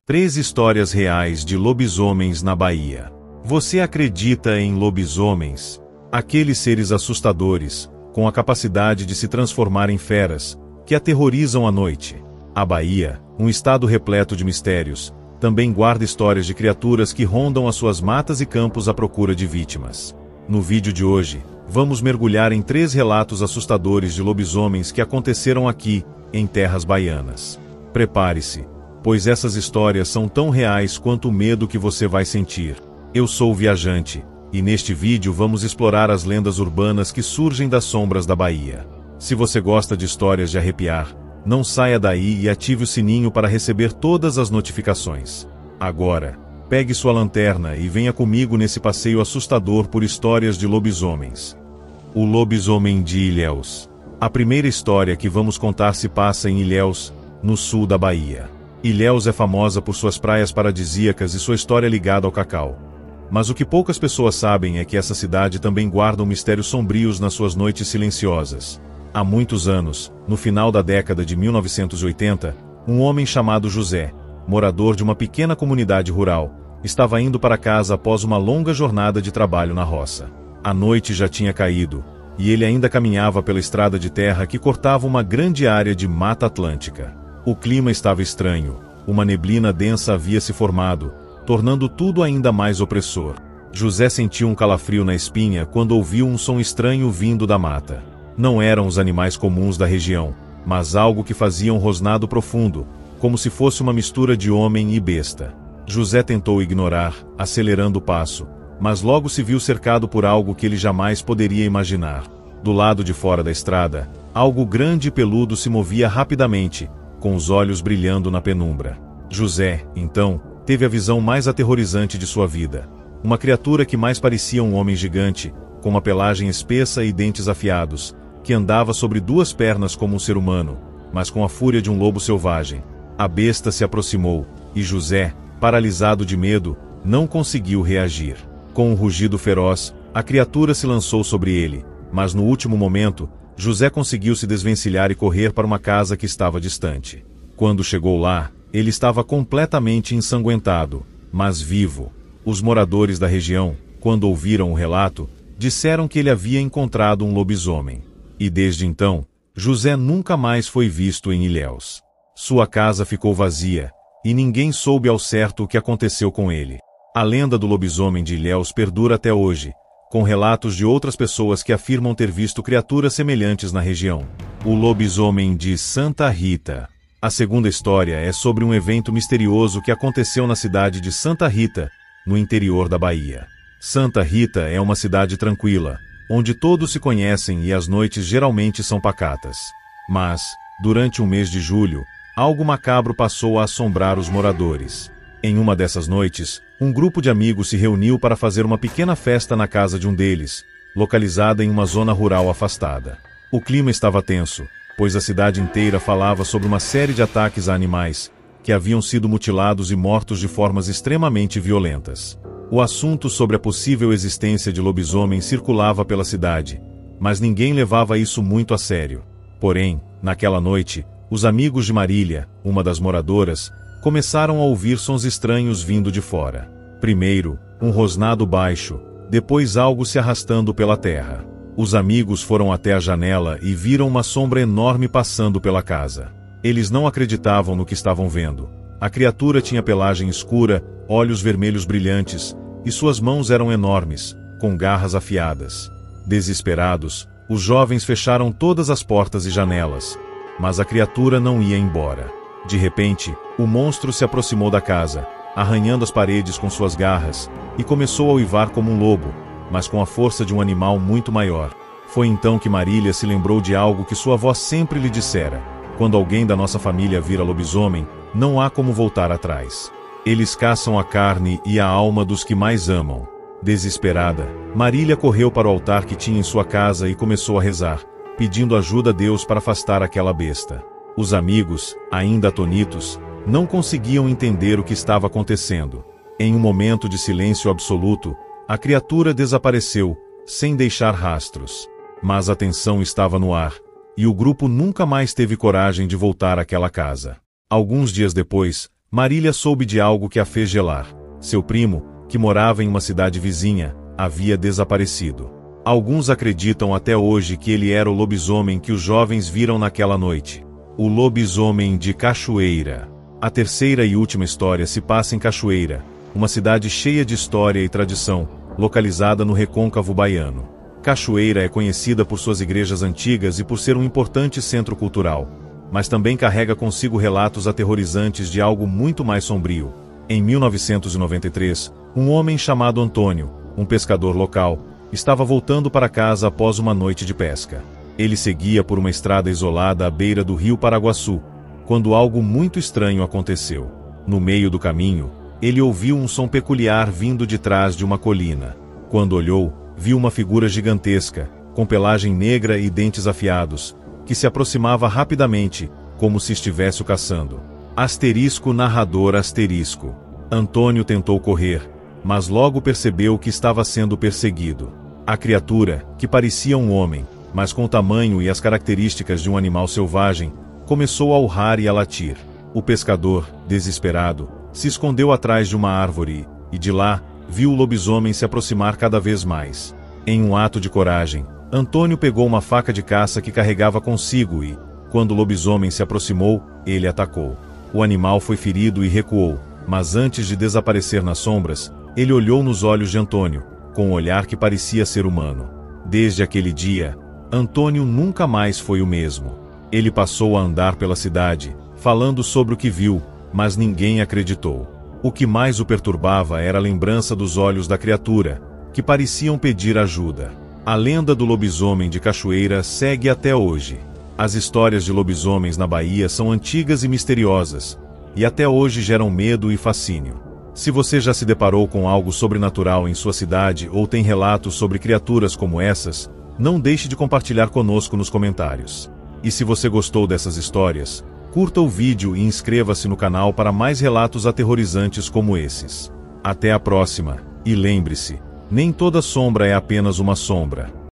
3 histórias reais de lobisomens na Bahia. Você acredita em lobisomens? Aqueles seres assustadores, com a capacidade de se transformar em feras, que aterrorizam à noite. A Bahia, um estado repleto de mistérios, também guarda histórias de criaturas que rondam as suas matas e campos à procura de vítimas. No vídeo de hoje, vamos mergulhar em 3 relatos assustadores de lobisomens que aconteceram aqui, em terras baianas. Prepare-se, pois essas histórias são tão reais quanto o medo que você vai sentir. Eu sou o Viajante, e neste vídeo vamos explorar as lendas urbanas que surgem das sombras da Bahia. Se você gosta de histórias de arrepiar, não saia daí e ative o sininho para receber todas as notificações. Agora, pegue sua lanterna e venha comigo nesse passeio assustador por histórias de lobisomens. O lobisomem de Ilhéus. A primeira história que vamos contar se passa em Ilhéus, no sul da Bahia. Ilhéus é famosa por suas praias paradisíacas e sua história ligada ao cacau. Mas o que poucas pessoas sabem é que essa cidade também guarda mistérios sombrios nas suas noites silenciosas. Há muitos anos, no final da década de 1980, um homem chamado José, morador de uma pequena comunidade rural, estava indo para casa após uma longa jornada de trabalho na roça. A noite já tinha caído, e ele ainda caminhava pela estrada de terra que cortava uma grande área de Mata Atlântica. O clima estava estranho, uma neblina densa havia se formado, tornando tudo ainda mais opressor. José sentiu um calafrio na espinha quando ouviu um som estranho vindo da mata. Não eram os animais comuns da região, mas algo que fazia um rosnado profundo, como se fosse uma mistura de homem e besta. José tentou ignorar, acelerando o passo, mas logo se viu cercado por algo que ele jamais poderia imaginar. Do lado de fora da estrada, algo grande e peludo se movia rapidamente, com os olhos brilhando na penumbra. José, então, teve a visão mais aterrorizante de sua vida. Uma criatura que mais parecia um homem gigante, com uma pelagem espessa e dentes afiados, que andava sobre 2 pernas como um ser humano, mas com a fúria de um lobo selvagem. A besta se aproximou, e José, paralisado de medo, não conseguiu reagir. Com um rugido feroz, a criatura se lançou sobre ele, mas no último momento, José conseguiu se desvencilhar e correr para uma casa que estava distante. Quando chegou lá, ele estava completamente ensanguentado, mas vivo. Os moradores da região, quando ouviram o relato, disseram que ele havia encontrado um lobisomem. E desde então, José nunca mais foi visto em Ilhéus. Sua casa ficou vazia, e ninguém soube ao certo o que aconteceu com ele. A lenda do lobisomem de Ilhéus perdura até hoje, com relatos de outras pessoas que afirmam ter visto criaturas semelhantes na região. O lobisomem de Santa Rita. A segunda história é sobre um evento misterioso que aconteceu na cidade de Santa Rita, no interior da Bahia. Santa Rita é uma cidade tranquila, onde todos se conhecem e as noites geralmente são pacatas. Mas, durante o mês de julho, algo macabro passou a assombrar os moradores. Em uma dessas noites, um grupo de amigos se reuniu para fazer uma pequena festa na casa de um deles, localizada em uma zona rural afastada. O clima estava tenso, pois a cidade inteira falava sobre uma série de ataques a animais, que haviam sido mutilados e mortos de formas extremamente violentas. O assunto sobre a possível existência de lobisomens circulava pela cidade, mas ninguém levava isso muito a sério. Porém, naquela noite, os amigos de Marília, uma das moradoras, começaram a ouvir sons estranhos vindo de fora. Primeiro, um rosnado baixo, depois algo se arrastando pela terra. Os amigos foram até a janela e viram uma sombra enorme passando pela casa. Eles não acreditavam no que estavam vendo. A criatura tinha pelagem escura, olhos vermelhos brilhantes, e suas mãos eram enormes, com garras afiadas. Desesperados, os jovens fecharam todas as portas e janelas, mas a criatura não ia embora. De repente, o monstro se aproximou da casa, arranhando as paredes com suas garras, e começou a uivar como um lobo, mas com a força de um animal muito maior. Foi então que Marília se lembrou de algo que sua avó sempre lhe dissera: quando alguém da nossa família vira lobisomem, não há como voltar atrás. Eles caçam a carne e a alma dos que mais amam. Desesperada, Marília correu para o altar que tinha em sua casa e começou a rezar, pedindo ajuda a Deus para afastar aquela besta. Os amigos, ainda atonitos, não conseguiam entender o que estava acontecendo. Em um momento de silêncio absoluto, a criatura desapareceu, sem deixar rastros. Mas a tensão estava no ar, e o grupo nunca mais teve coragem de voltar àquela casa. Alguns dias depois, Marília soube de algo que a fez gelar. Seu primo, que morava em uma cidade vizinha, havia desaparecido. Alguns acreditam até hoje que ele era o lobisomem que os jovens viram naquela noite. O lobisomem de Cachoeira. A terceira e última história se passa em Cachoeira, uma cidade cheia de história e tradição, localizada no recôncavo baiano. Cachoeira é conhecida por suas igrejas antigas e por ser um importante centro cultural, mas também carrega consigo relatos aterrorizantes de algo muito mais sombrio. Em 1993, um homem chamado Antônio, um pescador local, estava voltando para casa após uma noite de pesca. Ele seguia por uma estrada isolada à beira do rio Paraguaçu, quando algo muito estranho aconteceu. No meio do caminho, ele ouviu um som peculiar vindo de trás de uma colina. Quando olhou, viu uma figura gigantesca, com pelagem negra e dentes afiados, que se aproximava rapidamente, como se estivesse o caçando. Asterisco narrador asterisco. Antônio tentou correr, mas logo percebeu que estava sendo perseguido. A criatura, que parecia um homem, mas com o tamanho e as características de um animal selvagem, começou a urrar e a latir. O pescador, desesperado, se escondeu atrás de uma árvore e, de lá, viu o lobisomem se aproximar cada vez mais. Em um ato de coragem, Antônio pegou uma faca de caça que carregava consigo e, quando o lobisomem se aproximou, ele atacou. O animal foi ferido e recuou, mas antes de desaparecer nas sombras, ele olhou nos olhos de Antônio, com um olhar que parecia ser humano. Desde aquele dia, Antônio nunca mais foi o mesmo. Ele passou a andar pela cidade, falando sobre o que viu, mas ninguém acreditou. O que mais o perturbava era a lembrança dos olhos da criatura, que pareciam pedir ajuda. A lenda do lobisomem de Cachoeira segue até hoje. As histórias de lobisomens na Bahia são antigas e misteriosas, e até hoje geram medo e fascínio. Se você já se deparou com algo sobrenatural em sua cidade ou tem relatos sobre criaturas como essas, não deixe de compartilhar conosco nos comentários. E se você gostou dessas histórias, curta o vídeo e inscreva-se no canal para mais relatos aterrorizantes como esses. Até a próxima, e lembre-se, nem toda sombra é apenas uma sombra.